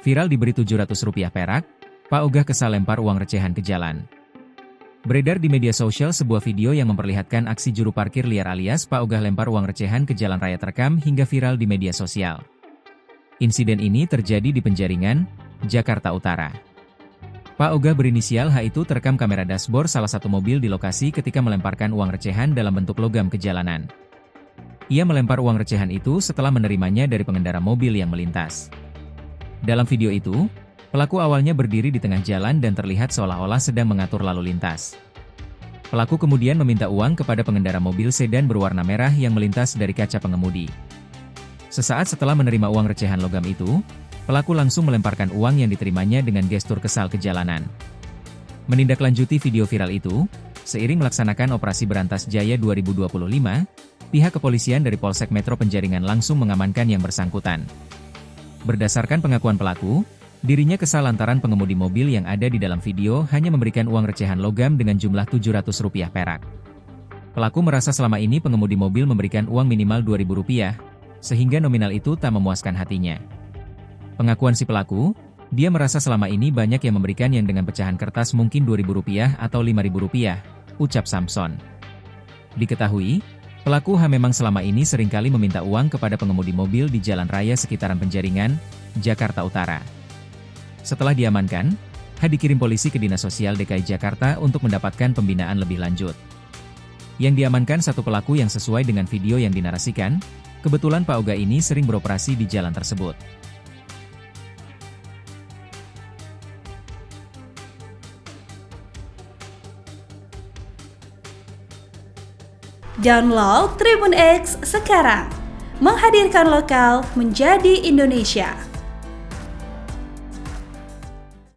Viral diberi Rp700 perak, Pak Ogah kesal lempar uang recehan ke jalan. Beredar di media sosial sebuah video yang memperlihatkan aksi juru parkir liar alias Pak Ogah lempar uang recehan ke jalan raya terekam hingga viral di media sosial. Insiden ini terjadi di Penjaringan, Jakarta Utara. Pak Ogah berinisial H itu terekam kamera dashboard salah satu mobil di lokasi ketika melemparkan uang recehan dalam bentuk logam ke jalanan. Ia melempar uang recehan itu setelah menerimanya dari pengendara mobil yang melintas. Dalam video itu, pelaku awalnya berdiri di tengah jalan dan terlihat seolah-olah sedang mengatur lalu lintas. Pelaku kemudian meminta uang kepada pengendara mobil sedan berwarna merah yang melintas dari kaca pengemudi. Sesaat setelah menerima uang recehan logam itu, pelaku langsung melemparkan uang yang diterimanya dengan gestur kesal ke jalanan. Menindaklanjuti video viral itu, seiring melaksanakan Operasi Berantas Jaya 2025, pihak kepolisian dari Polsek Metro Penjaringan langsung mengamankan yang bersangkutan. Berdasarkan pengakuan pelaku, dirinya kesal lantaran pengemudi mobil yang ada di dalam video hanya memberikan uang recehan logam dengan jumlah Rp700 perak. Pelaku merasa selama ini pengemudi mobil memberikan uang minimal Rp2.000, sehingga nominal itu tak memuaskan hatinya. Pengakuan si pelaku, dia merasa selama ini banyak yang memberikan yang dengan pecahan kertas mungkin Rp2.000 atau Rp5.000, ucap Samson. Diketahui, pelaku H memang selama ini seringkali meminta uang kepada pengemudi mobil di jalan raya sekitaran Penjaringan, Jakarta Utara. Setelah diamankan, H dikirim polisi ke Dinas Sosial DKI Jakarta untuk mendapatkan pembinaan lebih lanjut. Yang diamankan satu pelaku yang sesuai dengan video yang dinarasikan, kebetulan Pak Ogah ini sering beroperasi di jalan tersebut. Download Tribun X sekarang, menghadirkan lokal menjadi Indonesia.